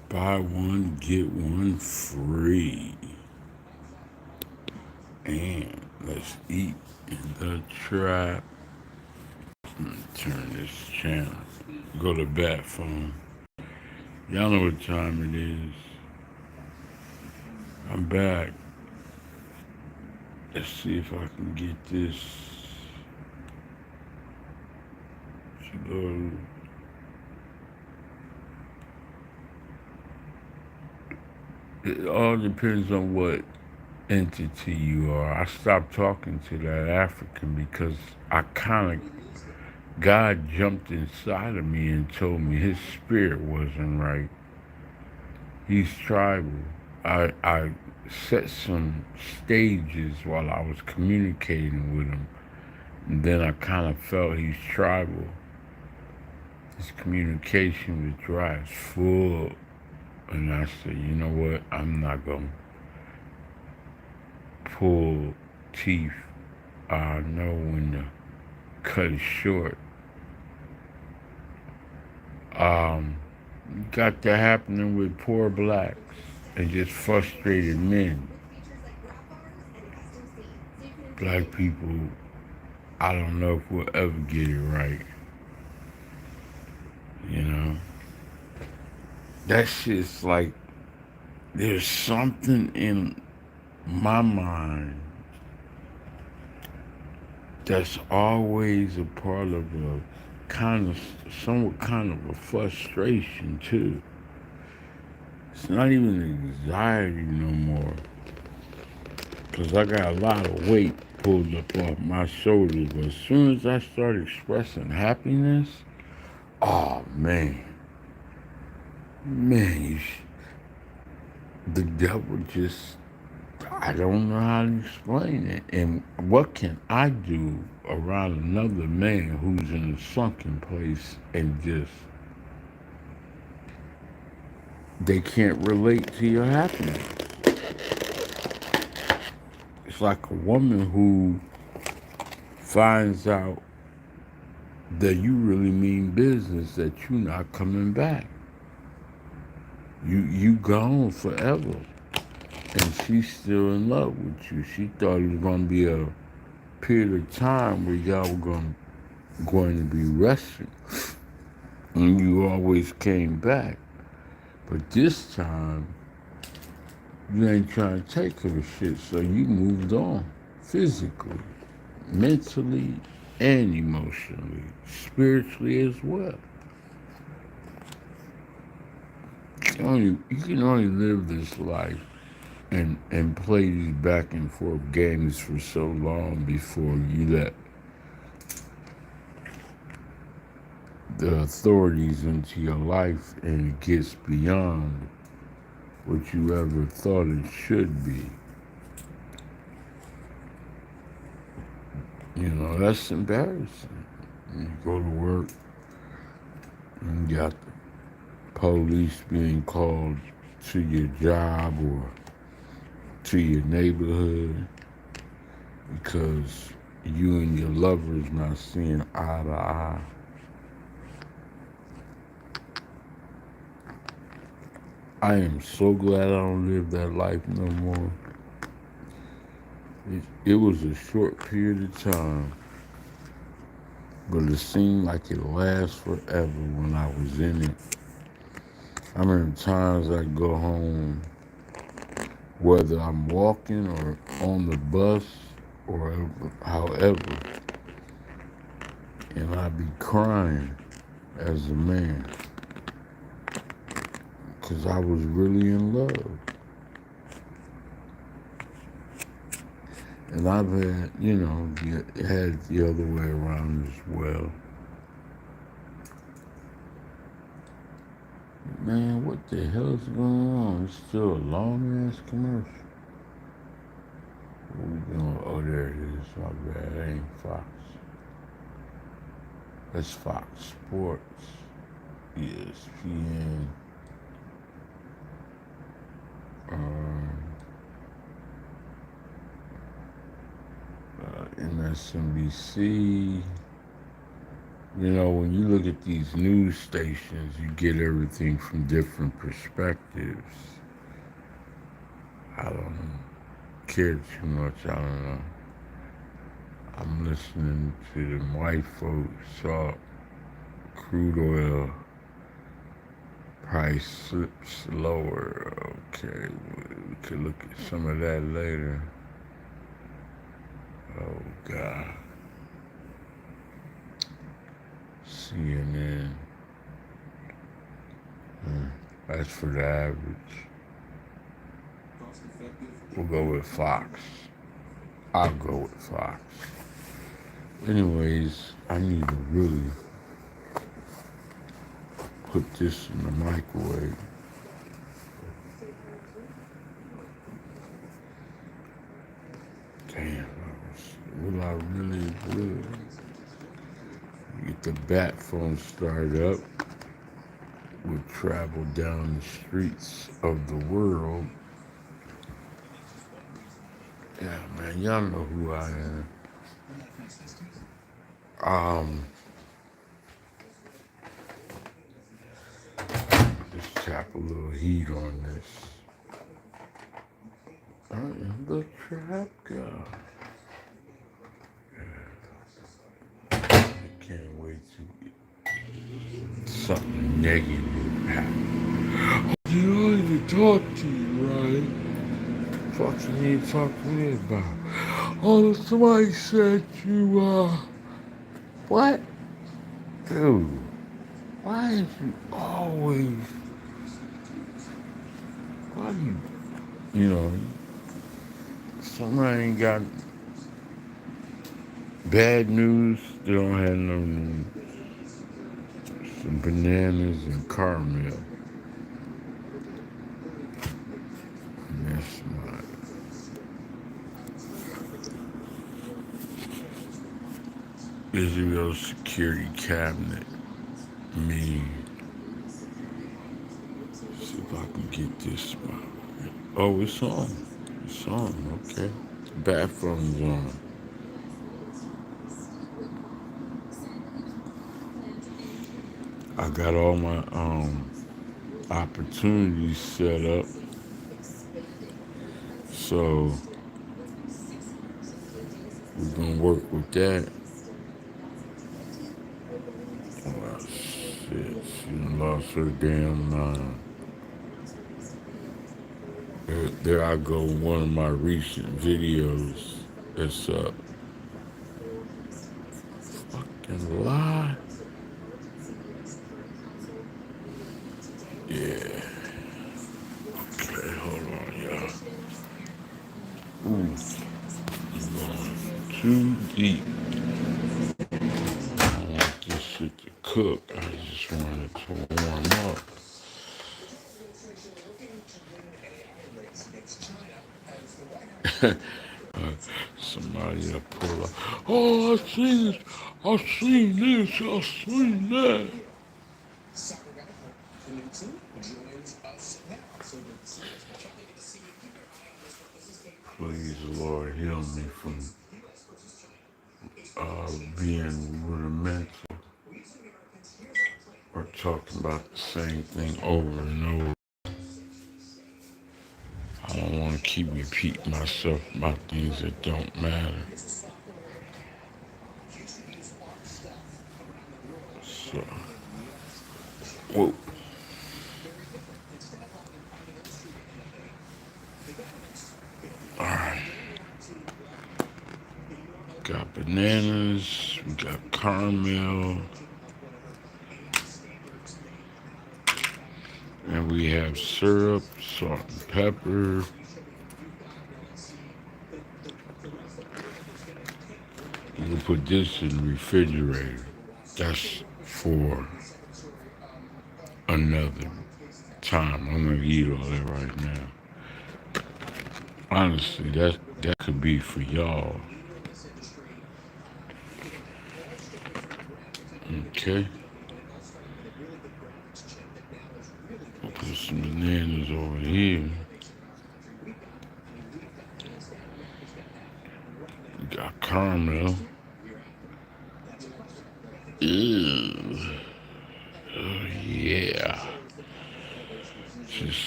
Buy one, get one free. And let's eat in the trap. Turn this channel. Go to bat phone. Y'all know what time it is. I'm back. Let's see if I can get this to go. It all depends on what entity you are. I stopped talking to that African because I kind of, God jumped inside of me and told me his spirit wasn't right. He's tribal. I set some stages while I was communicating with him. And then I kind of felt he's tribal. His communication was dry as full. And I said, you know what? I'm not going to pull teeth. I know when to cut it short. Got that happening with poor blacks and just frustrated men. Black people, I don't know if we'll ever get it right. You know? That shit's like, there's something in my mind that's always a part of a somewhat kind of a frustration too. It's not even anxiety no more. Because I got a lot of weight pulled up off my shoulders. But as soon as I start expressing happiness, oh man, man, the devil just, I don't know how to explain it. And what can I do around another man who's in a sunken place and just, they can't relate to your happiness? It's like a woman who finds out that you really mean business, that you're not coming back. You gone forever. And she's still in love with you. She thought it was gonna be a period of time where y'all were going to be resting. And you always came back. But this time you ain't trying to take her shit, so you moved on. Physically, mentally, and emotionally, spiritually as well. You can only live this life and play these back and forth games for so long before you let the authorities into your life and it gets beyond what you ever thought it should be. You know, that's embarrassing. You go to work and you got the police being called to your job or to your neighborhood because you and your lover's not seeing eye to eye. I am so glad I don't live that life no more. It was a short period of time, but it seemed like it lasts forever when I was in it. I remember times I'd go home, whether I'm walking or on the bus or however, and I'd be crying as a man because I was really in love. And I've had, had the other way around as well. Man, what the hell's going on? It's still a long-ass commercial. What we doing? Oh, there it is. My bad. That ain't Fox. That's Fox Sports. ESPN. MSNBC. You know, when you look at these news stations, you get everything from different perspectives. I don't care too much. I don't know. I'm listening to them white folks talk. Crude oil price slips lower. Okay, we could look at some of that later. Oh God. CNN. That's for the average. We'll go with Fox. I'll go with Fox. Anyways, I need to really put this in the microwave. Damn, will I really get the bat phone started up? We'll travel down the streets of the world. Yeah, man, y'all know who I am. Just tap a little heat on this. I am the trap guy. I can't wait to get something negative happen. You don't even talk to you, right? Talk to me about. Oh, somebody said you, what? Dude, why is you always, why you know, somebody ain't got bad news, they don't have no news. Some bananas and caramel. And that's my Israel's security cabinet. Me. See if I can get this. Oh, it's on. It's on, okay. Bathroom's on. I got all my opportunities set up. So we're gonna work with that. Oh shit, she lost her damn mind. There I go, one of my recent videos. It's a fucking lie. Yeah. Okay, hold on, y'all. Ooh, I'm going too deep. I don't want this shit to cook. I just want it to warm up. Somebody will pull up. Oh, I seen this. I seen this. I seen that. Please, Lord, heal me from being rudimental or talking about the same thing over and over. I don't want to keep repeating myself about things that don't matter. So, whoa. Alright. Got bananas, we got caramel, and we have syrup, salt and pepper. You can put this in the refrigerator. That's for another time. I'm gonna eat all that right now. Honestly, that could be for y'all. Okay. I'll put some bananas over here. We got caramel. Ew.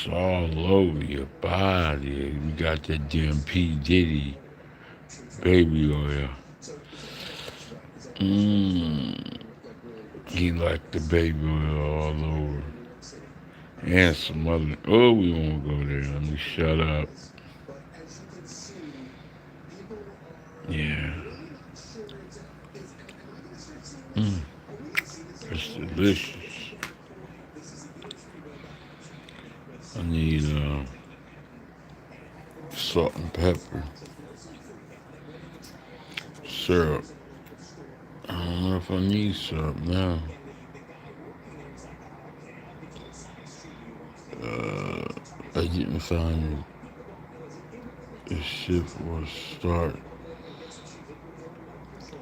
It's all over your body. You got that damn P. Diddy baby oil. Mmm. He like the baby oil all over. And some other. Oh, we won't go there. Let me shut up. Yeah. Mm. It's delicious. I need salt and pepper, syrup. I don't know if I need syrup now. I didn't find the shift was start.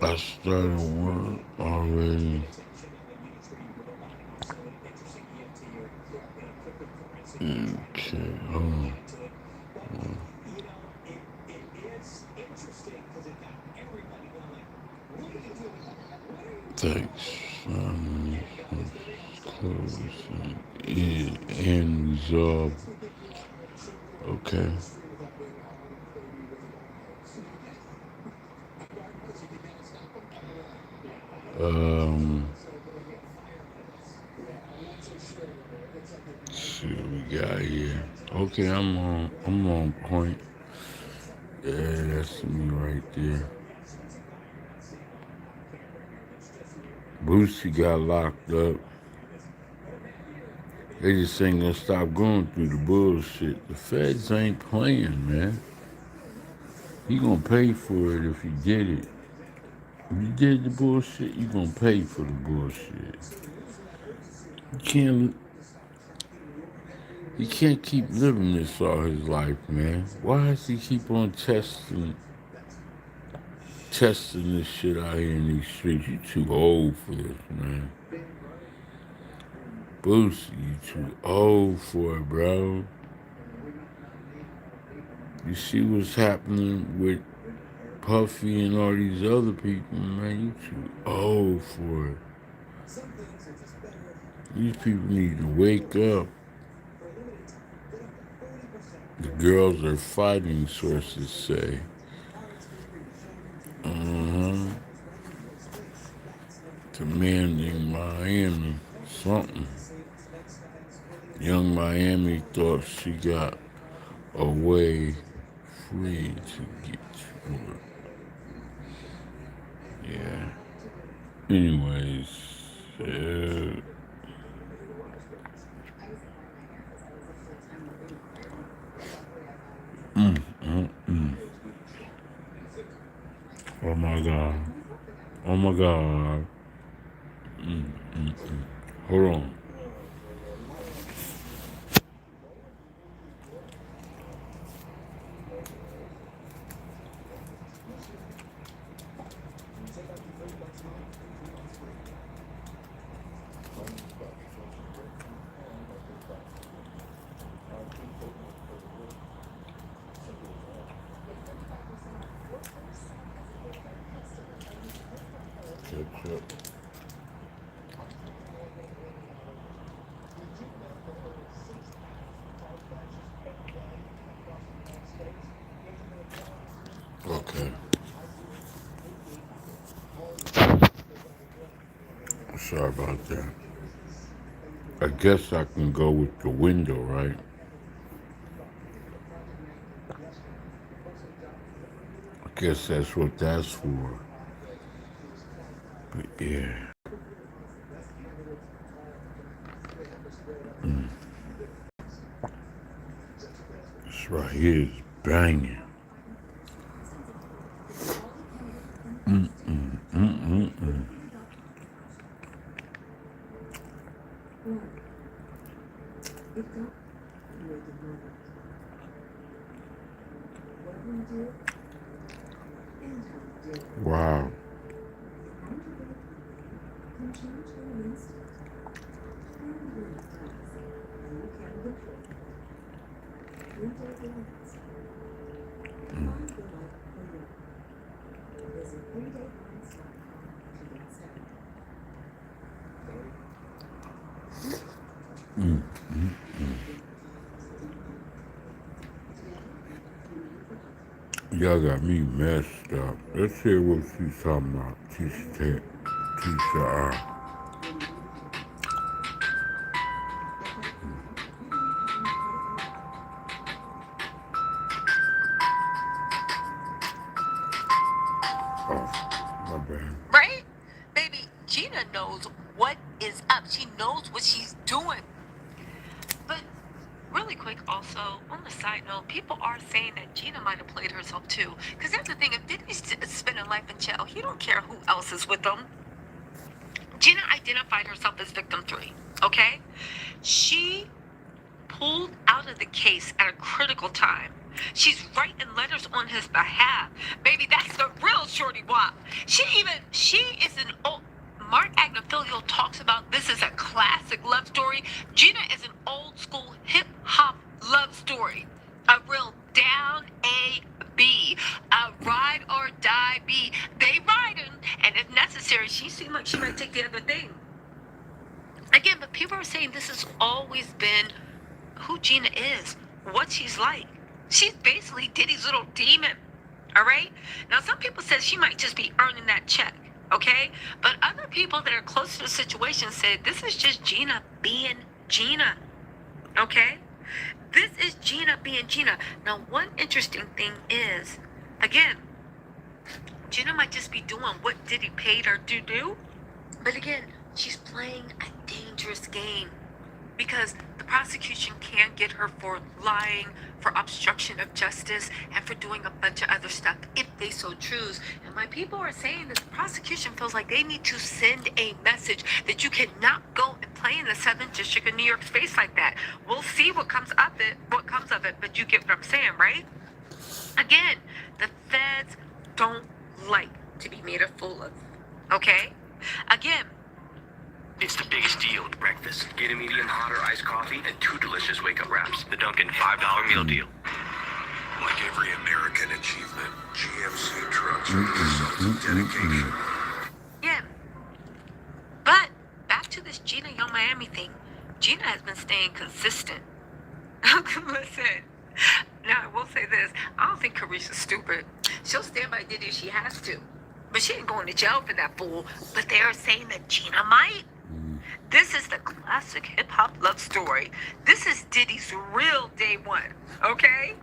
I started work already. Okay, hold on. Thanks. Close and resolve. Okay. Um, let's see what we got here. Okay, I'm on point. Yeah, that's me right there. Boosie got locked up. They just ain't gonna stop going through the bullshit. The feds ain't playing, man. You gonna pay for it if you did it. If you did the bullshit, you gonna pay for the bullshit. You can't you can't keep living this all his life, man. Why does he keep on testing this shit out here in these streets? You too old for this, man. Boosie, you too old for it, bro. You see what's happening with Puffy and all these other people, man. You too old for it. These people need to wake up. The girls are fighting, sources say. Commanding Miami, something. Young Miami thought she got away free to get to her. Yeah. Anyways, oh my God. Oh my God. Hold on. Catch up. Okay. Sorry about that. I guess I can go with the window, right? I guess that's what that's for. But yeah. This right here is banging. Wow. Y'all got me messed up. Let's hear what she's talking about. Tisha. Oh, my bad. Right? Baby, Gina knows what is up. She knows what she's doing. But really quick, also, on the side note, people are saying that Gina might have played herself too. Because that's the thing, if Diddy's spending life in jail, he don't care who else is with him. Gina identified herself as victim 3, okay? She pulled out of the case at a critical time. She's writing letters on his behalf. Baby, that's the real shorty wop. She is an old... Mark Agnifilio talks about this is a classic love story. Gina is an old school hip-hop love story. A real down A B. A ride or die B. They riding, and if necessary, she seemed like she might take the other thing. Again, but people are saying this has always been who Gina is, what she's like. She's basically Diddy's little demon, all right? Now, some people said she might just be earning that check, okay? But other people that are close to the situation said this is just Gina being Gina, okay? This is Gina being Gina. Now, one interesting thing is, again, Gina might just be doing what Diddy paid her to do, but again, she's playing a dangerous game because the prosecution can't get her for lying, for obstruction of justice, and for doing a bunch of other stuff if they so choose. And my people are saying that the prosecution feels like they need to send a message that you cannot go and play in the Southern District of New York space like that. We'll see what comes of it, but you get what I'm saying, right? Again, the feds don't like to be made a fool of, okay? Again, it's the biggest deal at breakfast. Get a medium hot or iced coffee and 2 delicious wake-up wraps. The Dunkin' $5 meal deal. Like every American achievement, GMC trucks are the result of dedication. Yeah. But back to this Gina Young Miami thing. Gina has been staying consistent. Listen, now I will say this. I don't think Carisha's stupid. She'll stand by Diddy if she has to. But she ain't going to jail for that fool. But they are saying that Gina might. This is the classic hip-hop love story. This is Diddy's real day one, okay?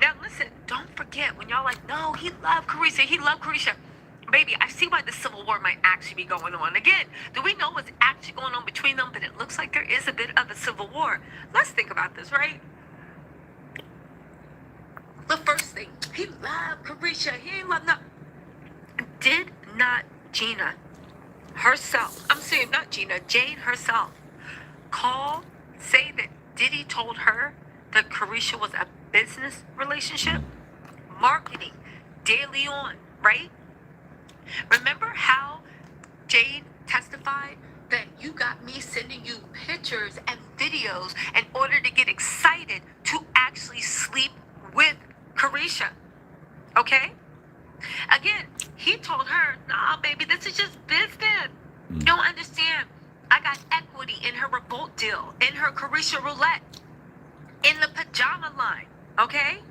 Now, listen, don't forget, when y'all like, no, he loved Carisha. Baby, I see why the Civil War might actually be going on. Again, do we know what's actually going on between them? But it looks like there is a bit of a Civil War. Let's think about this, right? The first thing, he loved Carisha. He ain't loved nothing. Did not Gina herself, I'm saying not Gina, Jane herself, say that Diddy told her that Carisha was a business relationship? Marketing, daily on, right? Remember how Jane testified that you got me sending you pictures and videos in order to get excited to actually sleep with Carisha, okay? Again, he told her, nah, baby, this is just business. You don't understand. I got equity in her Revolt deal, in her Carisha Roulette, in the pajama line, okay?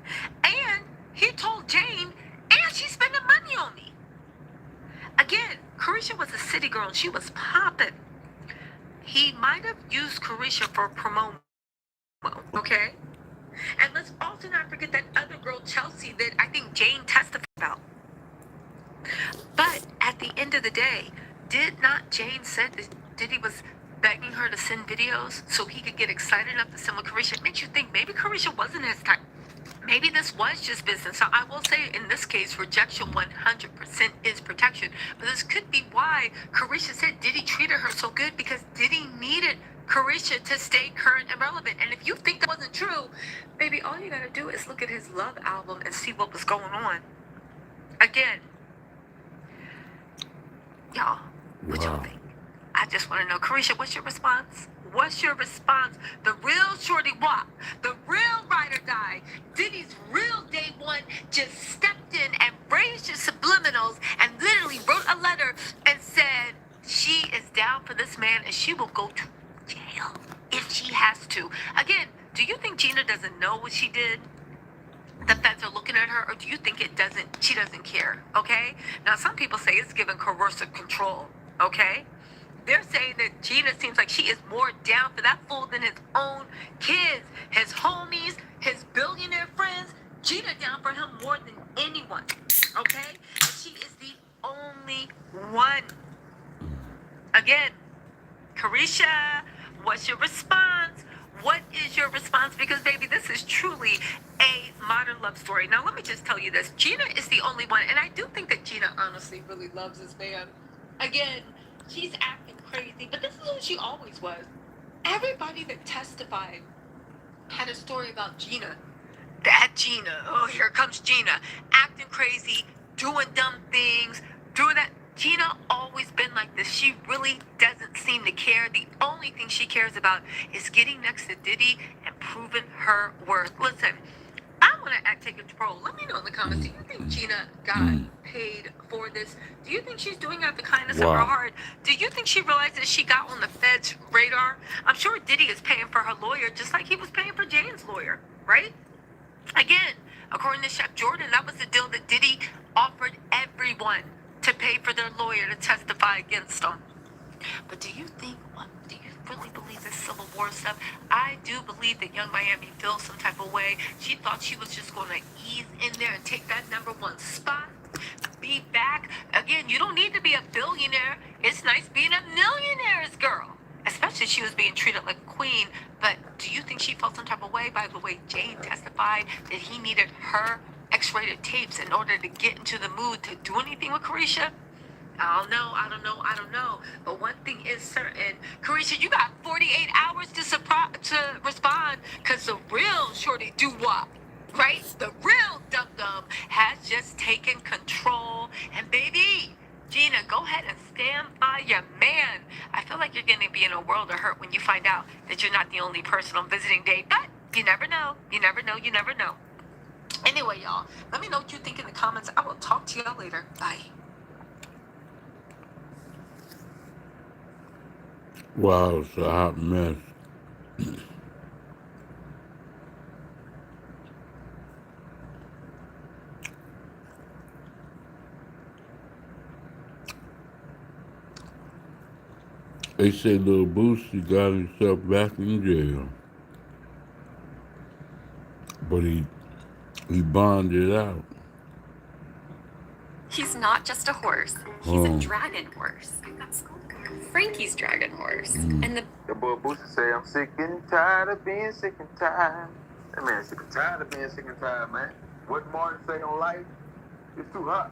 And he told Jane, and she's spending money on me. Again, Carisha was a city girl, and she was popping. He might have used Carisha for promo, okay? And let's also not forget that other girl, Chelsea, that I think Jane testified about. But at the end of the day, did not Jane say that Diddy was begging her to send videos so he could get excited enough to send with Carisha? It makes you think maybe Carisha wasn't his type. Maybe this was just business. So I will say in this case, rejection 100% is protection. But this could be why Carisha said Diddy treated her so good, because Diddy needed Carisha to stay current and relevant. And if you think that wasn't true, baby, all you gotta do is look at his Love album and see what was going on. Again, y'all, what y'all think? I just want to know, Carisha, what's your response? What's your response? The real shorty wop, the real ride or die, Diddy's real day one just stepped in and raised your subliminals and literally wrote a letter and said she is down for this man and she will go to jail if she has to. Again, do you think Gina doesn't know what she did? the feds are looking at her, or do you think she doesn't care? Okay? Now, some people say it's given coercive control. Okay? They're saying that Gina seems like she is more down for that fool than his own kids, his homies, his billionaire friends. Gina down for him more than anyone. Okay? And she is the only one. Again, Carisha, what's your response? What is your response? Because, baby, this is truly a modern love story. Now, let me just tell you this. Gina is the only one, and I do think that Gina honestly really loves this man. Again, she's acting crazy, but this is who she always was. Everybody that testified had a story about Gina. That Gina, oh, here comes Gina, acting crazy, doing dumb things, doing that. Gina always been like this. She really doesn't seem to care. The only thing she cares about is getting next to Diddy and proving her worth. Listen, I want to take control. Let me know in the comments. Do you think Gina got paid for this? Do you think she's doing it out of the kindness of her heart? Do you think she realizes she got on the Fed's radar? I'm sure Diddy is paying for her lawyer just like he was paying for Jane's lawyer, right? Again, according to Chef Jordan, that was the deal that Diddy offered everyone to pay for their lawyer to testify against them. But do you really believe this Civil War stuff? I do believe that Young Miami feels some type of way. She thought she was just going to ease in there and take that #1 spot. Be back. Again, you don't need to be a billionaire. It's nice being a millionaire's girl. Especially she was being treated like a queen. But do you think she felt some type of way by the way Jane testified that he needed her X-rated tapes in order to get into the mood to do anything with Carisha? I don't know. But one thing is certain. Carisha, you got 48 hours to respond, because the real shorty doo-wop, right? The real dum-dum has just taken control. And baby, Gina, go ahead and stand by your man. I feel like you're going to be in a world of hurt when you find out that you're not the only person on visiting day. But you never know. You never know. Anyway, y'all, let me know what you think in the comments. I will talk to y'all later. Bye. Wow, it's a hot mess. They say Lil Boosie got himself back in jail. But he bonded out. He's not just a horse. He's a dragon horse. Frankie's dragon horse. And the boy Boosie say, I'm sick and tired of being sick and tired. That man sick and tired of being sick and tired, man. What Martin say on life? It's too hot.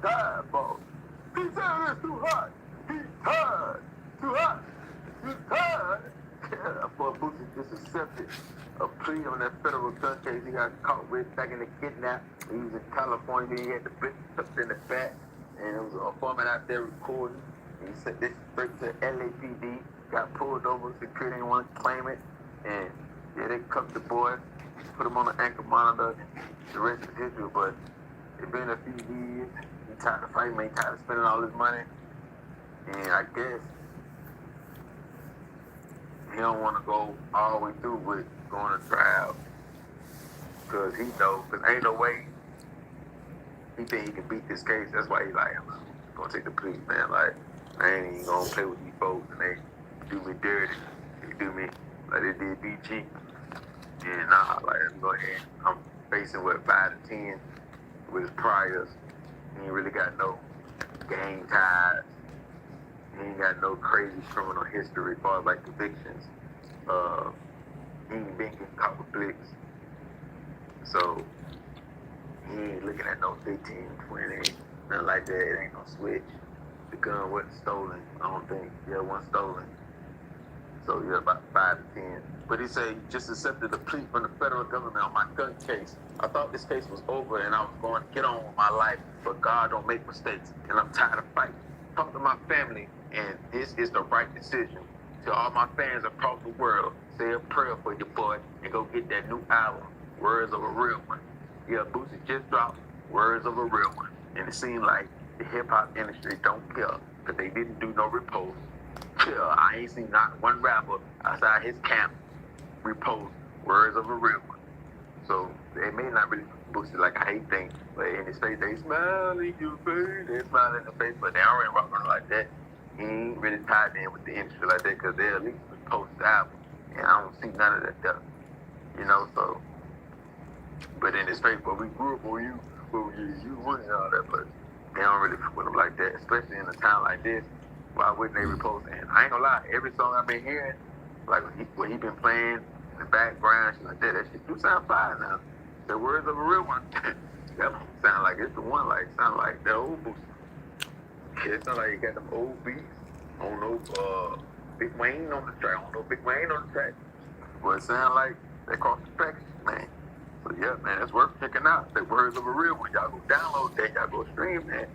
Tired, boy. He said it's too hot. He's tired. Too hot. He's tired. Yeah, that boy Boosie just accepted a plea on that federal gun case he got caught with back in the kidnap. He was in California. He had the bitch tucked in the back. And there was a foreman out there recording. He said this straight to LAPD, got pulled over, security didn't want to claim it, and yeah, they cuffed the boy, put him on an ankle monitor, the rest is history, but it's been a few years, he tired of fighting, he tired of spending all his money, and I guess he don't want to go all the way through with going to trial, because he knows, because ain't no way he think he can beat this case, that's why he like, I'm gonna take the plea, man, like, I ain't even gonna play with these folks and they do me dirty. They do me like they did BG. And nah, like, let me go ahead. I'm facing 5 to 10 with his priors. He ain't really got no gang ties. He ain't got no crazy criminal history as far as like convictions. He ain't been getting caught with flicks. So he ain't looking at no 15, 20, nothing like that. It ain't no switch. The gun wasn't stolen, I don't think. Yeah, it wasn't stolen. So yeah, about 5 to 10. But he said he just accepted a plea from the federal government on my gun case. I thought this case was over and I was going to get on with my life, but God don't make mistakes, and I'm tired of fighting. Talk to my family, and this is the right decision. To all my fans across the world, say a prayer for your boy and go get that new album, Words of a Real One. Yeah, Boosie just dropped Words of a Real One, and it seemed like the hip-hop industry don't care, because they didn't do no repost. Yeah, I ain't seen not one rapper outside his camp repost Words of a Real One. So They may not really Boosie like I hate things, but in his face they smile in your face, they smile in the face, but they already rocking like that. He ain't really tied in with the industry like that because they at least was post album, and I don't see none of that stuff, you know. So, but in his face, but we grew up on you, you wouldn't all that, but they don't really fuck with him like that, especially in a town like this. Why wouldn't they repost? And I ain't gonna lie, every song I've been hearing, like what he been playing in the background, shit like that shit do sound fire now. The words of a real one. That sound like it's the one, like sound like the old Boosie. Yeah, it sound like you got them old beats on no Big Wayne on the track, on no Big Wayne on the track. But it sound like they cross the tracks, man. So yeah, man, it's worth checking out. The words of a real one. Y'all go download that, y'all go stream that.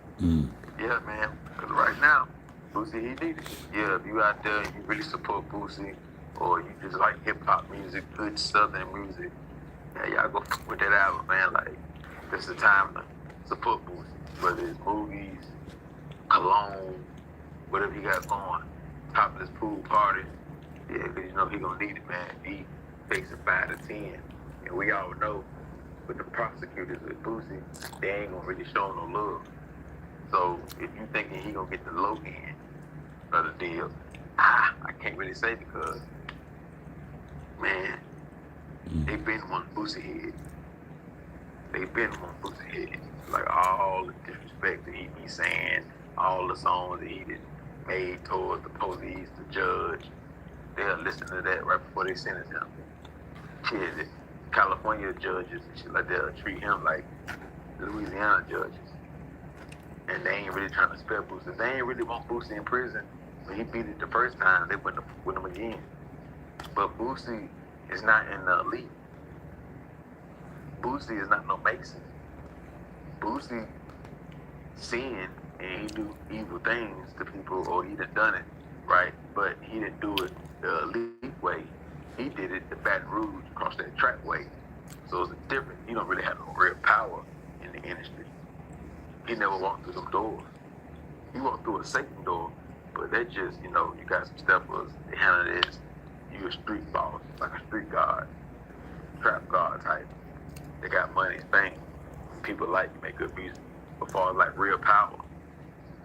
Yeah, man. Cause right now, Boosie, he needed it. Yeah, if you out there and you really support Boosie, or you just like hip hop music, good southern music, yeah, y'all go fuck with that album, man. Like, this is the time to support Boosie. Whether it's movies, cologne, whatever he got going, topless pool party. Yeah, cause you know he gonna need it, man. He facing 5 to 10. And we all know with the prosecutors with Boosie, they ain't gonna really show him no love. So if you thinking he gonna get the low end of the deal, I can't really say because, man, they been one Boosie head. They been one Boosie head. Like all the disrespect that he be saying, all the songs that he did made towards the police, the judge, they'll listen to that right before they sentence him. Shit, the California judges and shit like that treat him like the Louisiana judges. And they ain't really trying to spare Boosie. They ain't really want Boosie in prison. When he beat it the first time, they wouldn't have with him again. But Boosie is not in the elite. Boosie is not no Mason. Boosie sin and he do evil things to people, or he done it, right? But he didn't do it the elite way. He did it the Baton Rouge across that track way. So it's different. He don't really have no real power in the industry. He never walked through them doors. He walked through a Satan door, but that just, you know, you got some steppers, they handle this. You a street boss, like a street guard, trap guard type. They got money, fame. People like you, make good music. But far as like real power,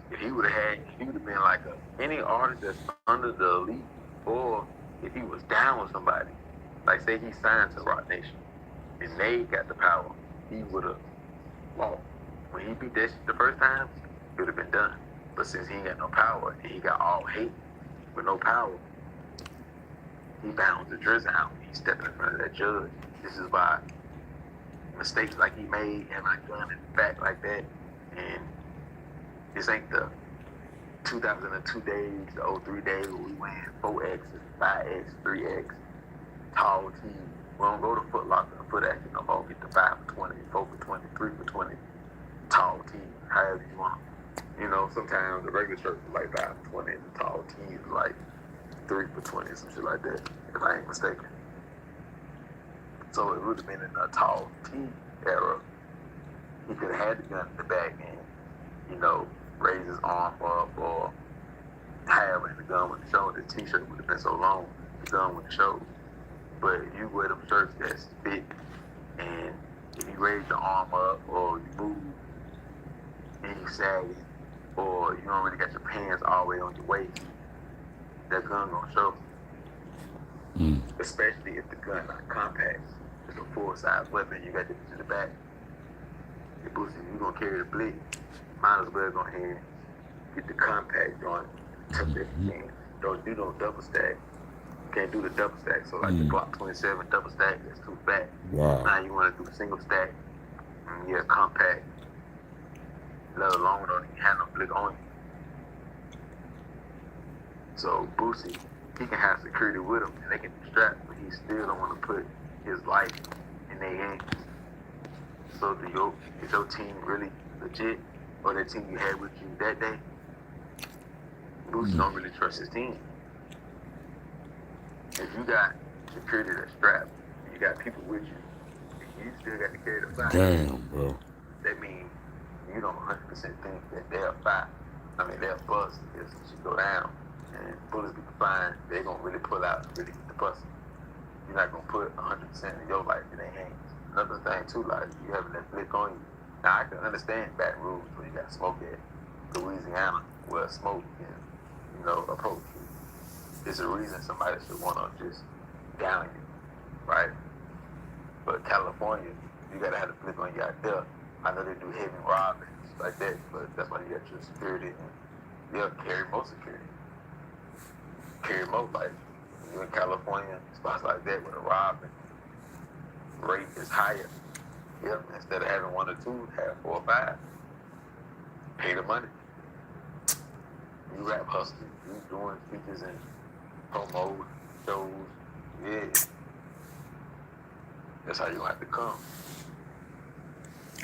if he would have been like any artist that's under the elite, or if he was down with somebody, like say he signed to Rock Nation, and they got the power, he would have walked. When he beat that shit the first time, it would have been done. But since he ain't got no power, and he got all hate with no power, he bound the drizzy out. He's stepping in front of that judge. This is why mistakes like he made, having a gun in the back like that, and this ain't the 2002 days, the 03 days where we win 4X, 5X, 3X, tall T. We don't go to Foot Locker and Foot Action no more. Get the 5 for 20, 4 for 20, 3 for 20, tall T, however you want. You know, sometimes the regular shirt is like 5 for 20, and the tall T is like 3 for 20, some shit like that, if I ain't mistaken. So it would have been in a tall T era. He could have had the gun in the back and, you know, raise his arm up, or having the gun with the shoulder. The t-shirt would have been so long, the gun with the shoulder. But if you wear them shirts that's thick, and if you raise your arm up, or you move, and you sagging, or you don't really got your pants all the way on your waist, that gun gonna show. Especially if the gun not compact. It's a full-size weapon, you got this in the back. The Boosie, you gonna carry the blick, might as well go ahead and get the compact joint, tuck that in. Don't do no double stack. You can't do the double stack. So like the Glock 27 double stack, that's too fat. Wow. Now you wanna do the single stack, and yeah, compact. Let alone don't even have no blick on you. So Boosie, he can have security with him, and they can distract, but he still don't want to put his life in their hands. So is your team really legit, or that team you had with you that day? Boosie don't really trust his team. If you got security that's strapped, you got people with you, and you still got to carry the fire. Damn, bro. That means you don't 100% think that they'll fight. I mean, they'll bust if shit go down. And bullets be fine, they gonna really pull out and really get the bus. You're not gonna put 100% of your life in their hands. another thing too, like you having that flick on you. Now I can understand Baton Rouge where you got smoke at Louisiana where smoke can, approach you. There's a reason somebody should want to just down you, right? But California, you gotta have a flick on you out there. I know they do heavy robbing like that, but that's why you got your security and they'll carry more security. Carry more, like you in California, spots like that where the robbing rate is higher. Yep, instead of having 1 or 2, have 4 or 5. Pay the money. You rap hustling, you doing features and promo shows, yeah. That's how you have to come.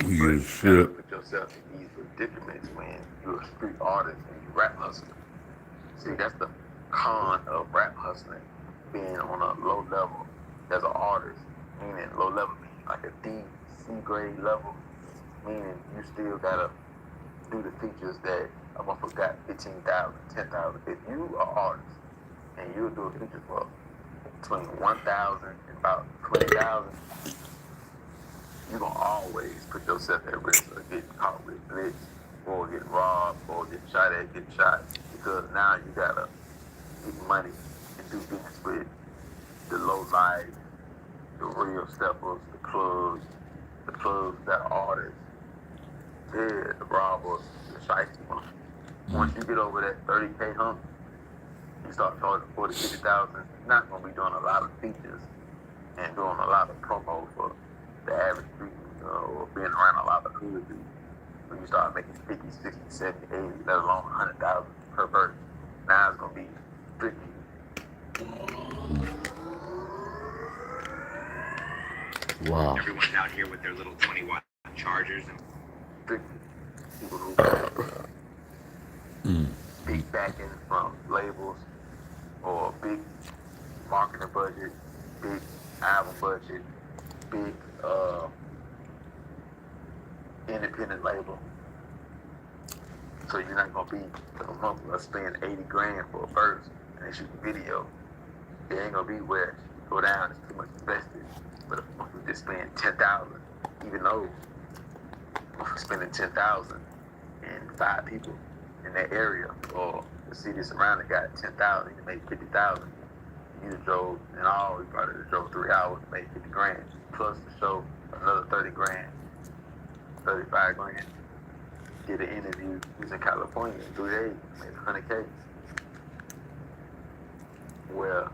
You But should. you put yourself in these predicaments when you're a street artist and you rap hustling. See, that's the con of rap hustling, being on a low level as an artist, meaning low level meaning like a D, C grade level, meaning you still gotta do the features that a motherfucker got 15,000, 10,000. If you are an artist and you do a feature for between 1,000 and about 20,000, you're gonna always put yourself at risk of getting caught with blitz or getting robbed or getting shot at, getting shot, because now you gotta get money and do business with the low life, the real steppers, the plugs that are artists, yeah, the robbers, the shiesty ones. Once you get over that 30K hump, you start charging 40, 50,000, you're not gonna be doing a lot of features and doing a lot of promo for the average street, or being around a lot of cool dudes. When you start making 50, 60, 70, 80, let alone 100,000 per verse, now it's gonna be tricky. Wow. Everyone's out here with their little 20-watt chargers and Tricky. People who got big backing from labels or big marketing budget, big album budget, big independent label. So you're not gonna be a month spending 80 grand for a verse and they shoot a video. It ain't gonna be where you go down, it's too much invested. But if you just spend 10,000, even though you're spending 10,000 and 5 people in that area or the city surrounding got 10,000, you make 50,000. You drove, and all, you probably drove 3 hours, made 50 grand. Plus the show, another 30 grand, 35 grand. Did an interview, he was in California in 3 days, made 100K. Where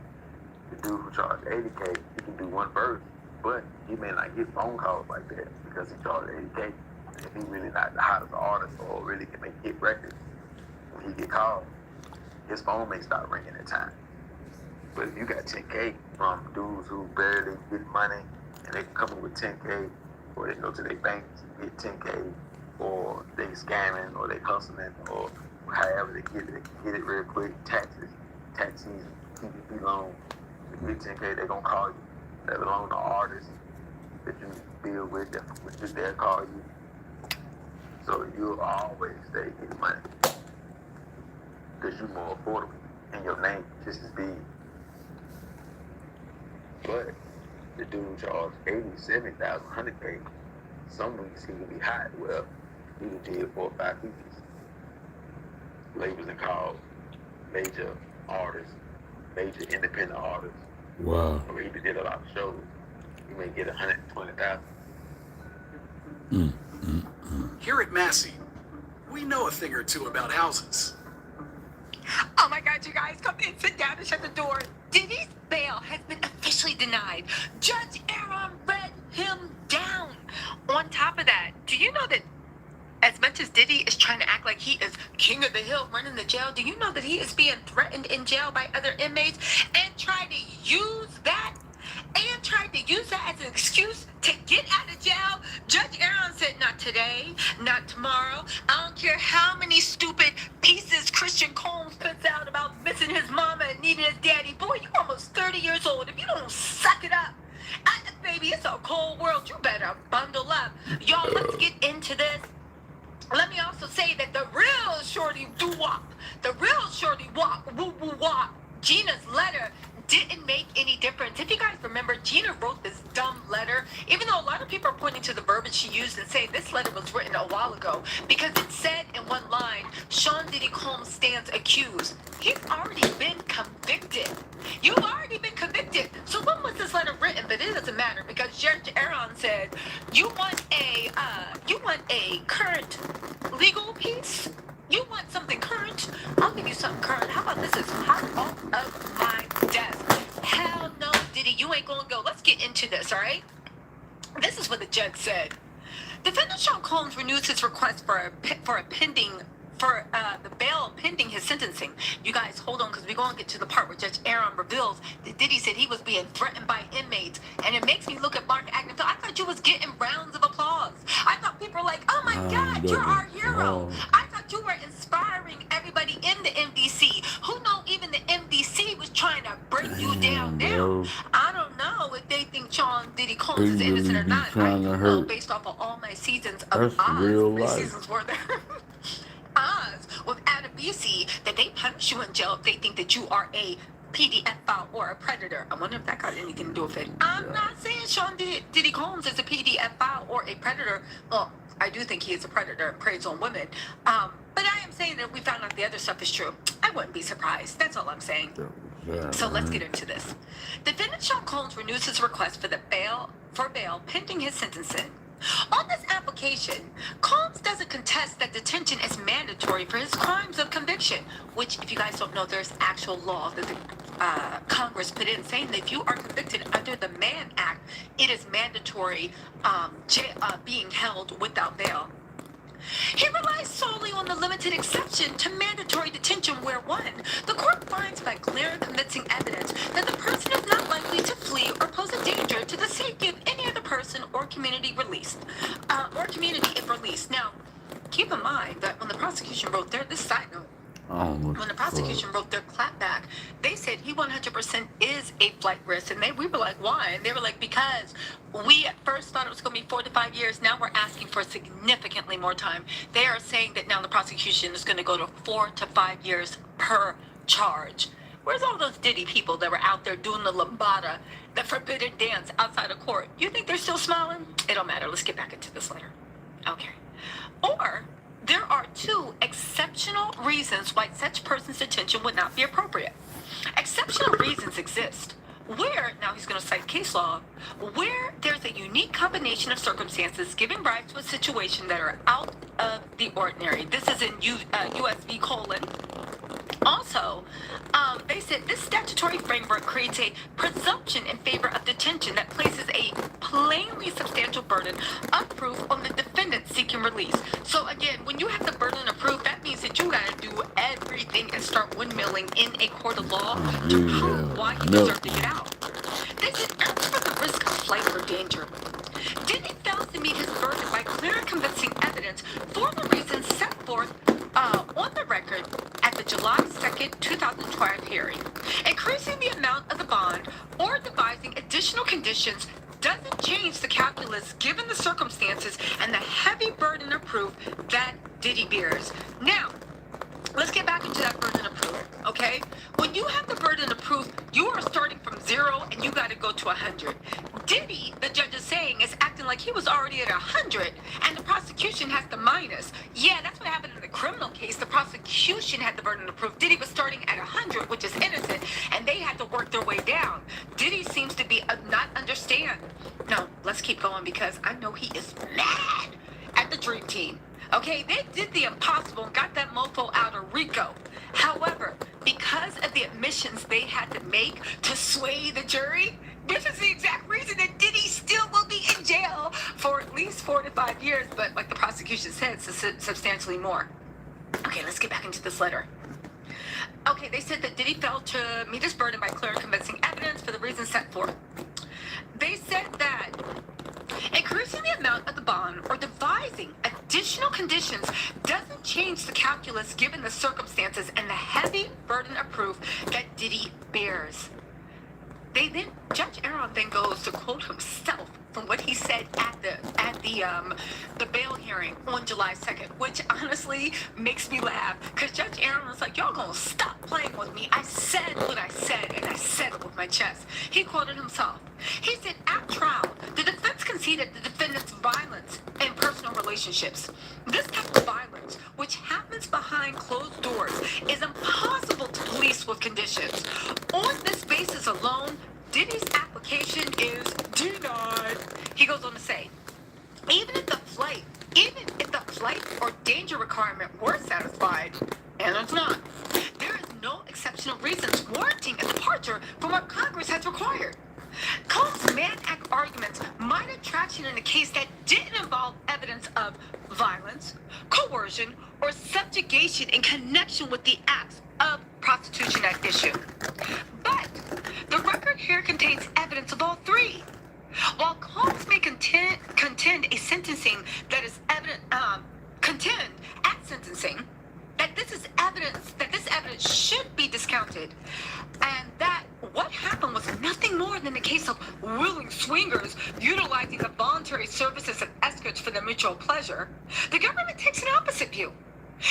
the dude who charged 80K, he can do 1 verse, but he may not get phone calls like that because he charged 80K. If he really not the hottest artist or really can make hit records, when he get called, his phone may stop ringing at times. But if you got 10K from dudes who barely get money and they come in with 10K, or they go to their banks and get 10K, or they scamming, or they hustling, or however they get it real quick, taxes, tax season, PPP loan, they get 10K, they gonna call you. Let alone the artists that you deal with, they'll call you. So you'll always stay getting money because you're more affordable and your name just as big. But the dude charged 80, 70,000, 100K. Some weeks he would be hot. Well, he would did 4 or 5 features. Labels and calls, major artists, major independent artists. Wow. Or he did a lot of shows. He may get 120,000. Here at Massey, we know a thing or two about houses. Oh my God, you guys, come in, sit down and shut the door. Diddy's bail has been officially denied. Judge Aaron read him down. On top of that, do you know that as much as Diddy is trying to act like he is king of the hill running the jail, do you know that he is being threatened in jail by other inmates and tried to use that as an excuse to get out of jail? Judge Aaron said, not today, not tomorrow. I don't care how many stupid pieces Christian Combs puts out about missing his mama and needing his daddy. Boy, you almost 30 years old. If you don't suck it up, baby, it's a cold world. You better bundle up. Y'all, let's get into this. Let me also say that the real shorty do-wop, the real shorty walk, woo-woo-wop, Gina's letter didn't make any difference. If you guys remember, Gina wrote this dumb letter, even though a lot of people are pointing to the verbiage she used and saying this letter was written a while ago, because it said in one line, Sean Diddy Combs stands accused. He's already been convicted. You've already been convicted. So when was this letter written? But it doesn't matter, because Judge Aaron said, you want a current legal piece? You want something current? I'll give you something current. How about this is hot off of my desk? Hell no, Diddy, you ain't gonna go. Let's get into this, all right? This is what the judge said. Defendant Sean Combs renews his request for the bail pending his sentencing. You guys, hold on, because we're going to get to the part where Judge Aaron reveals that Diddy said he was being threatened by inmates. And it makes me look at Mark Agnifil. I thought you was getting rounds of applause. I thought people were like, oh my God, you're our hero. I thought you were inspiring everybody in the MDC. Who know even the MDC was trying to break you down now. I don't know if they think Sean Diddy Combs is innocent or not. I don't know, based off of all my seasons of odds. My seasons were there. Odds with Adabisi that they punish you in jail if they think that you are a PDF file or a predator. I wonder if that got anything to do with it. I'm not saying Sean Diddy Combs is a PDF file or a predator. Well, I do think he is a predator and preys on women. But I am saying that we found out the other stuff is true. I wouldn't be surprised. That's all I'm saying. So let's get into this. Defendant Sean Combs renews his request for bail pending his sentencing. On this application, Combs doesn't contest that detention is mandatory for his crimes of conviction, which, if you guys don't know, there's actual law that the Congress put in saying that if you are convicted under the Mann Act, it is mandatory being held without bail. He relies solely on the limited exception to mandatory detention where, one, the court finds by clear and convincing evidence that the person is not likely to flee or pose a danger to the safety of any other person or community if released. Now, keep in mind that when the prosecution wrote this side note, when the prosecution wrote their clapback, they said he 100% is a flight risk. And we were like, why? And they were like, because we at first thought it was going to be 4 to 5 years. Now we're asking for significantly more time. They are saying that now the prosecution is going to go to 4 to 5 years per charge. Where's all those Diddy people that were out there doing the lambada, the forbidden dance outside of court? You think they're still smiling? It don't matter. Let's get back into this later. Okay. Or there are 2 exceptional reasons why such person's detention would not be appropriate. Exceptional reasons exist where, now he's going to cite case law, where there's a unique combination of circumstances giving rise to a situation that are out of the ordinary. This is in USV colon. Also, they said this statutory framework creates a presumption in favor of detention that places a plainly substantial burden of proof on the defendant seeking release. So again, when you have the burden of proof, that means that you got to do everything and start windmilling in a court of law to prove why you deserve to get out. They said, as for the risk of flight or danger, Diddy fails to meet his burden by clear and convincing evidence for the reasons set forth on the record at the July 2nd, 2012 hearing. Increasing the amount of the bond or devising additional conditions doesn't change the calculus given the circumstances and the heavy burden of proof that Diddy bears. Now, let's get back into that burden of proof, okay? When you have the burden of proof, you are starting from 0 and you got to go to 100. Diddy, the judge is saying, is acting like he was already at 100 and the prosecution has to minus. Yeah, that's what happened in the criminal case. The prosecution had the burden of proof. Diddy was starting at 100, which is innocent, and they had to work their way down. Diddy seems to be not understand. No, let's keep going because I know he is mad at the Dream Team. Okay, they did the impossible and got that mofo out of Rico. However, because of the admissions they had to make to sway the jury, this is the exact reason that Diddy still will be in jail for at least 4 to 5 years, but like the prosecution said, substantially more. Okay, let's get back into this letter. Okay, they said that Diddy failed to meet his burden by clear and convincing evidence for the reasons set forth. They said that increasing the amount of the bond or devising additional conditions doesn't change the calculus given the circumstances and the heavy burden of proof that Diddy bears. Judge Aaron then goes to quote himself from what he said at the bail hearing on July 2nd, which honestly makes me laugh because Judge Aaron was like, y'all gonna stop playing with me. I said what I said, and I said it with my chest. He quoted himself. He said, at trial, the defense conceded the defendant's violence in personal relationships. This type of violence, which happens behind closed doors, is impossible to police with conditions. On this basis alone, Diddy's application is denied. He goes on to say, even if the flight or danger requirement were satisfied, and it's not, there is no exceptional reasons warranting a departure from what Congress has required. Combs' Mann Act arguments might have traction in a case that didn't involve evidence of violence, coercion, or subjugation in connection with the acts of prostitution at issue. But the record here contains evidence of all three. While Combs may contend a sentencing that is evident, contend at sentencing that this evidence should be discounted, and that what happened was nothing more than a case of willing swingers utilizing the voluntary services of escorts for their mutual pleasure, the government takes an opposite view.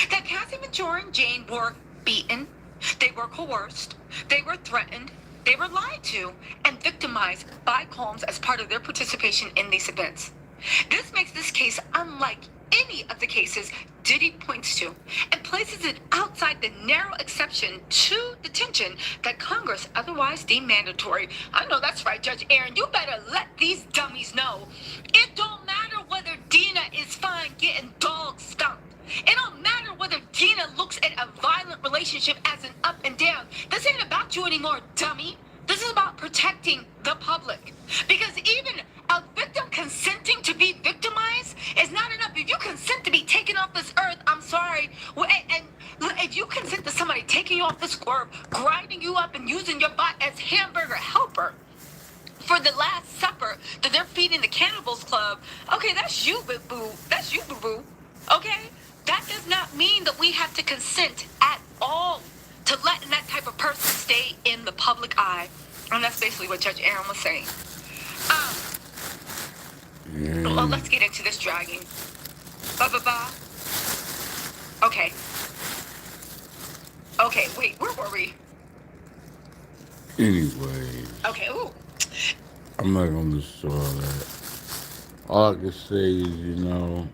That Cassie Ventura and Jane were beaten, they were coerced, they were threatened, they were lied to, and victimized by Combs as part of their participation in these events. This makes this case unlike any of the cases Diddy points to and places it outside the narrow exception to detention that Congress otherwise deemed mandatory. I know that's right, Judge Aaron. You better let these dummies know. It don't matter whether Dina is fine getting dog stomped. It don't matter whether Dina looks at a violent relationship as an up and down. This ain't about you anymore, dummy. This is about protecting the public. Because even a victim consenting to be victimized is not enough. If you consent to be taken off this earth, I'm sorry. And if you consent to somebody taking you off this earth, grinding you up and using your body as hamburger helper for the Last Supper that they're feeding the Cannibals Club, okay, that's you, boo-boo. That's you, boo-boo. Okay? That does not mean that we have to consent at all to letting that type of person stay in the public eye. And that's basically what Judge Aaron was saying. Well, let's get into this dragging. Okay. Okay, wait, where were we? Anyways, Okay, ooh. I'm not gonna listen to all that. All I can say is,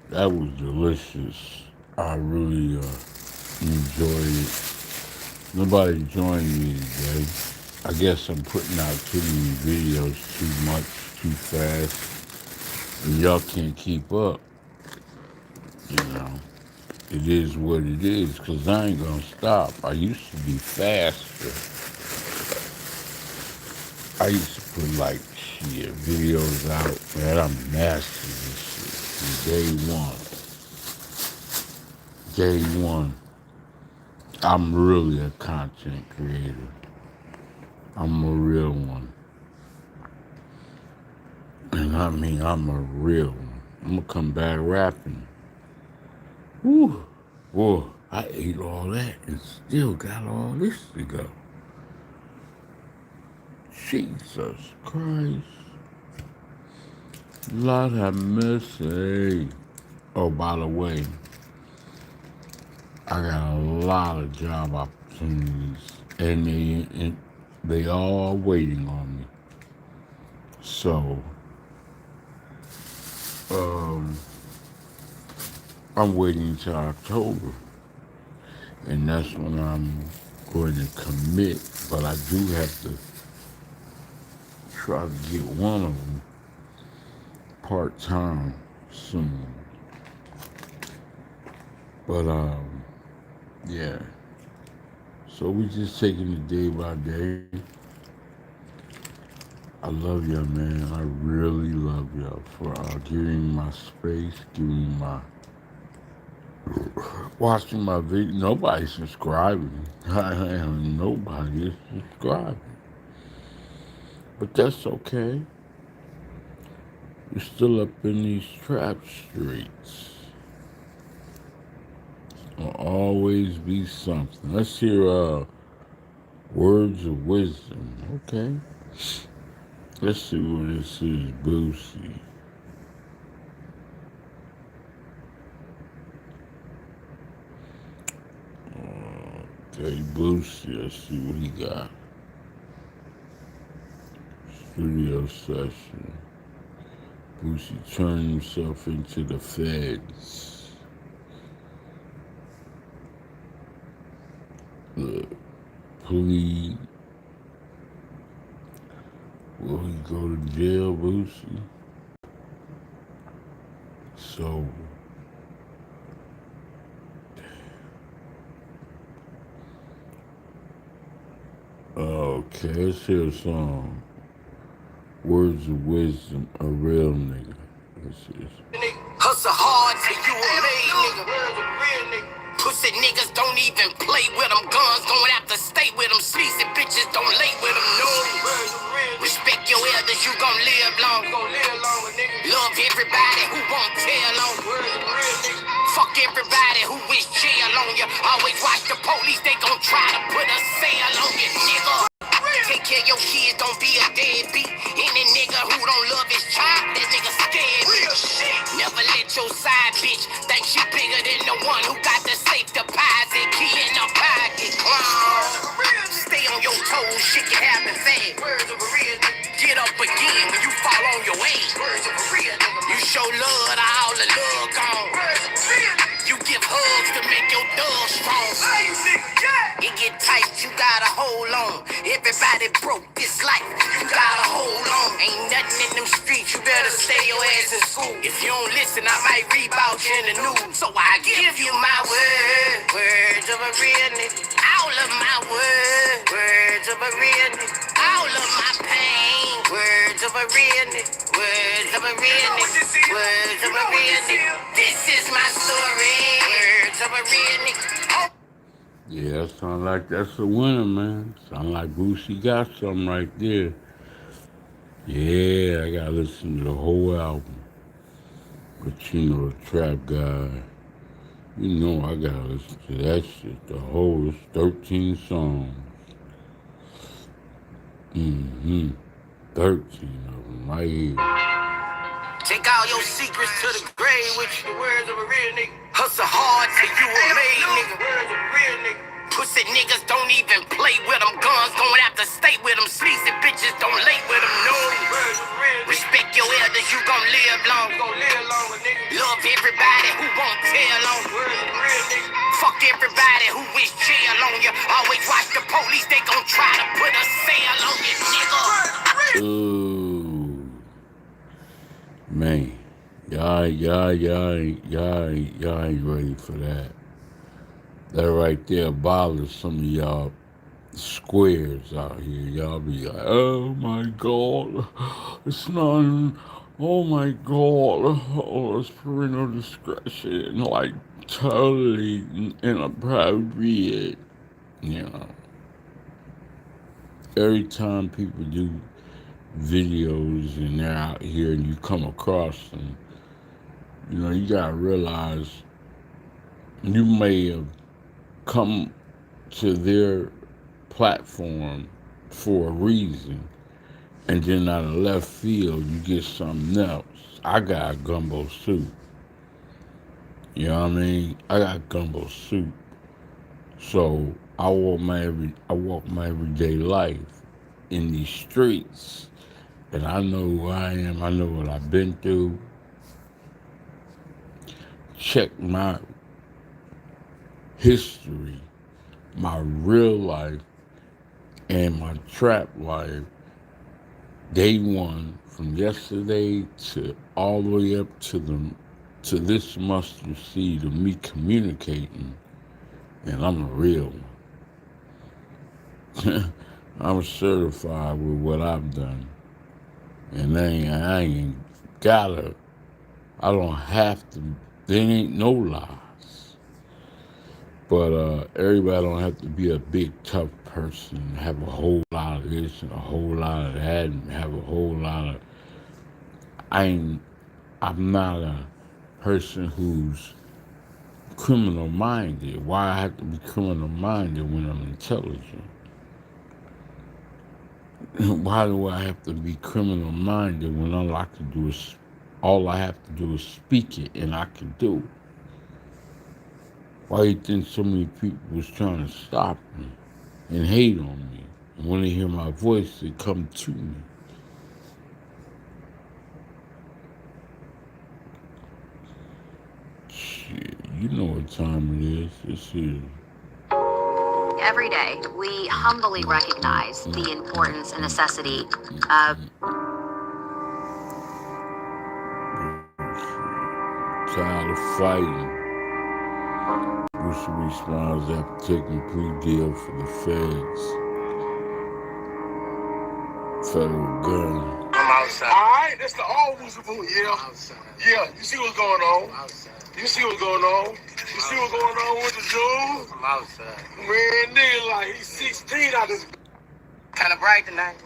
that was delicious. I really enjoyed it. Nobody joined me today. I guess I'm putting out too many videos too much, too fast, and y'all can't keep up. It is what it is, because I ain't gonna stop. I used to be faster. I used to put videos out, man. I'm master this shit from day one. I'm really a content creator. I'm a real one. And I mean, I'm a real one. I'm gonna come back rapping. Woo! Whoa, I ate all that and still got all this to go. Jesus Christ. Lord have mercy. Oh, by the way, I got a lot of job opportunities, and they all are waiting on me. So, I'm waiting until October, and that's when I'm going to commit. But I do have to try to get one of them part-time soon. But yeah. So we just taking it day by day. I love y'all, man. I really love y'all for giving my space, watching my video. Nobody's subscribing. Nobody is subscribing. But that's okay. We're still up in these trap streets. There'll always be something. Let's hear words of wisdom, okay? Let's see what this is, Boosie. Okay, Boosie, let's see what he got. Studio session. Boosie turned himself into the feds. Look, plea. Will he go to jail, Boosie? So, okay, let's hear a song. Words of wisdom, a real nigga. This is. Hustle hard till you a made nigga. Pussy niggas don't even play with them. Guns going after stay with them. Sleazy bitches don't lay with them. No. Respect your elders, you gon' live long. Love everybody who won't tell on. Fuck everybody who wish jail on you. Always watch the police, they gon' try to put a sail on you, nigga. Take care of your kids, don't be a deadbeat. Any nigga who don't love his child, that nigga scared. Real shit. Never let your side bitch think she bigger than the one who got the safe deposit key in the pocket. Clown. Stay on your toes, shit can happen fast. Words of a real nigga. Get up again when you fall on your way. Words of a real nigga. You show love to all the love gone. Words of a real nigga. You give hugs to make your dog strong. It get tight, you gotta hold on. Everybody broke this life, you gotta hold on. Ain't nothing in them streets, you better stay your ass in school. If you don't listen, I might read about you in the news. So I give you my word, words of a real nigga. All of my words of a real nigga. All of my pain, words of a real nigga. Words of a real nigga. Words of a real nigga. This is my story. Words of a real nigga. Yeah, that sound like that's a winner, man. Sound like Boosie got something right there. Yeah, I gotta listen to the whole album. But you know, the trap guy, you know I gotta listen to that shit. The whole 13 songs. 13 of them right here. Take all your secrets to the grave with you. The words of a real nigga. Hustle hard till you a made nigga. Words of a real nigga. Pussy niggas don't even play with them. Guns going after stay with them. Sleazy bitches don't lay with them. No. Respect your elders, you gon' live long. Love everybody who won't tell on. Fuck everybody who wish jail on you. Always watch the police, they gon' try to put a sail on you, nigga. Ooh, man, y'all ain't ready for that. That right there bothers some of y'all squares out here. Y'all be like, oh my God, it's not, oh my God, oh, it's parental discretion, like totally inappropriate, you know. Every time people do videos and they're out here and you come across them, you know, you gotta realize you may have come to their platform for a reason, and then out of left field you get something else. I got a gumbo soup. You know what I mean? I got gumbo soup. So I walk my everyday life in these streets, and I know who I am. I know what I've been through. Check my history, my real life, and my trap life. Day one, from yesterday to all the way up to this mustard seed of me communicating, and I'm a real one. I'm certified with what I've done, and I ain't gotta. I don't have to. There ain't no lies. But everybody don't have to be a big tough person and have a whole lot of this and a whole lot of that and have a whole lot of. I'm not a person who's criminal minded. Why I have to be criminal minded when I'm intelligent? Why do I have to be criminal minded when all I have to do is speak it and I can do it? Why do you think so many people was trying to stop me and hate on me? And when they hear my voice, they come to me. Shit, you know what time it is. This is. Every day, we humbly recognize the importance and necessity of Tired of fighting. Bruce responds after taking plea deal for the federal gun. I'm outside. Alright, that's the all visible, yeah. Yeah, you see what's going on. You see what's going on. You see what's going on with the dude? I'm outside. Man, nigga, like, he's 16 out this. Kind of bright tonight.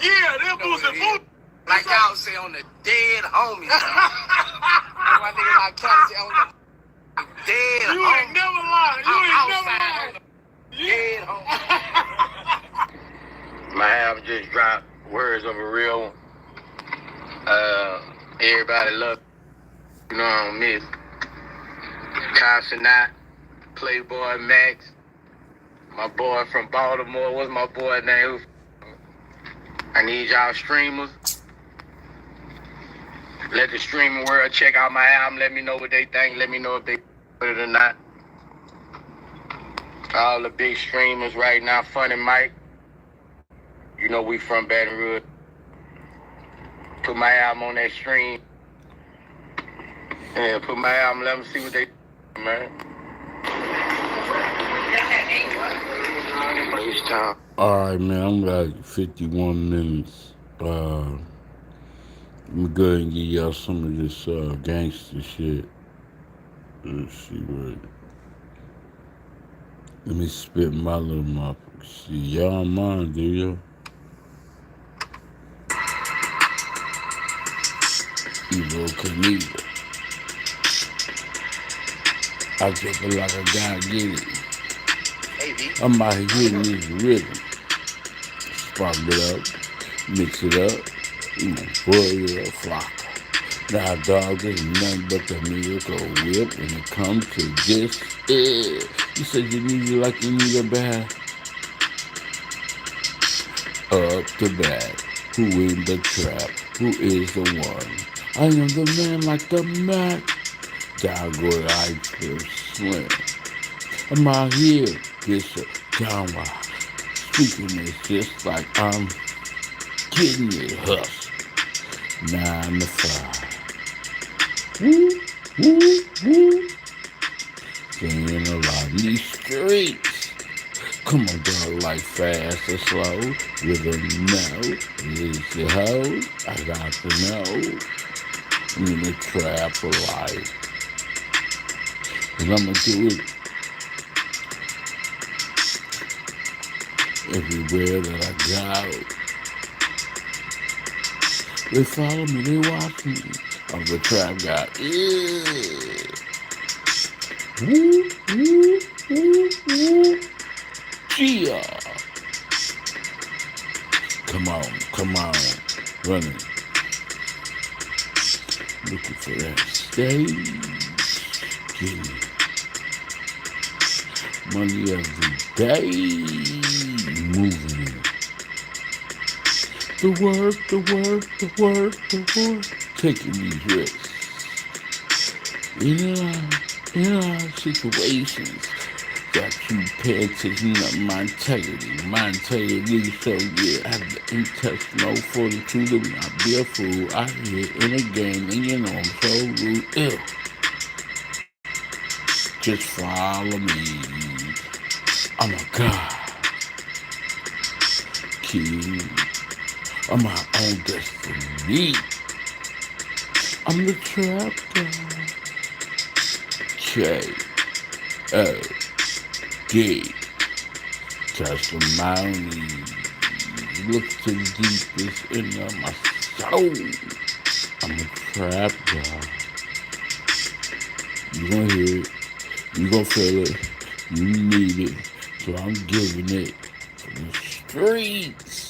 Yeah, them boots and boots. Like y'all say on the dead homie. My nigga like Kelly say on the dead homie. You ain't never lied. You ain't never lied. Dead homie. My album just dropped. Words of a Real One. Everybody love, you know I don't miss. Consonant, Playboy Max, my boy from Baltimore, what's my boy name? I need y'all streamers. Let the streaming world check out my album, let me know what they think, let me know if they put it or not. All the big streamers right now, Funny Mike, you know we from Baton Rouge. Put my album on that stream. Yeah, put my album, let them see what they do, man. Alright, man, I'm like 51 minutes. I'm gonna go ahead and give y'all some of this gangster shit. Let's see what. Let me spit my little mouth. See, y'all don't mind, do you? Evil Knievel. I take it like I gotta get it. I'm out here hitting this rhythm. Spark it up, mix it up, boil it up, flock. Now, dog, there's nothing but the miracle whip when it comes to this. You said you need it like you need a bath. Up the bat, who in the trap, who is the one? I am the man like the Mac. Down go to ice cream swim. I'm out here, Bishop, downward. Speaking is just like I'm getting it hustle. 9 to 5. Woo, woo, woo. Staying alive in these streets. Come on, dog, like fast or slow. Rhythm now. Is the hoe? I got to know. I'm in the trap of life. And I'm gonna do it everywhere that I go. They follow me, they watch me. I'm the trap guy. Woo, woo, woo, woo. Yeah. Come on. Running. Looking for that stage. Getting it. Money every day. Moving it. The work. Taking these risks. In our situations. Got you pay attention to my integrity. My integrity, so yeah, I have the intestinal fortitude to not be a fool. I here in a game, and you know I'm so rude. Ew. Just follow me. I'm a god. King. I'm my own destiny. I'm the trap guy. K-O-D. Testimonies. Look to the deepest inner of my soul. I'm a trap guy. You gonna hear it. You gonna feel it. You need it. So I'm giving it to the streets.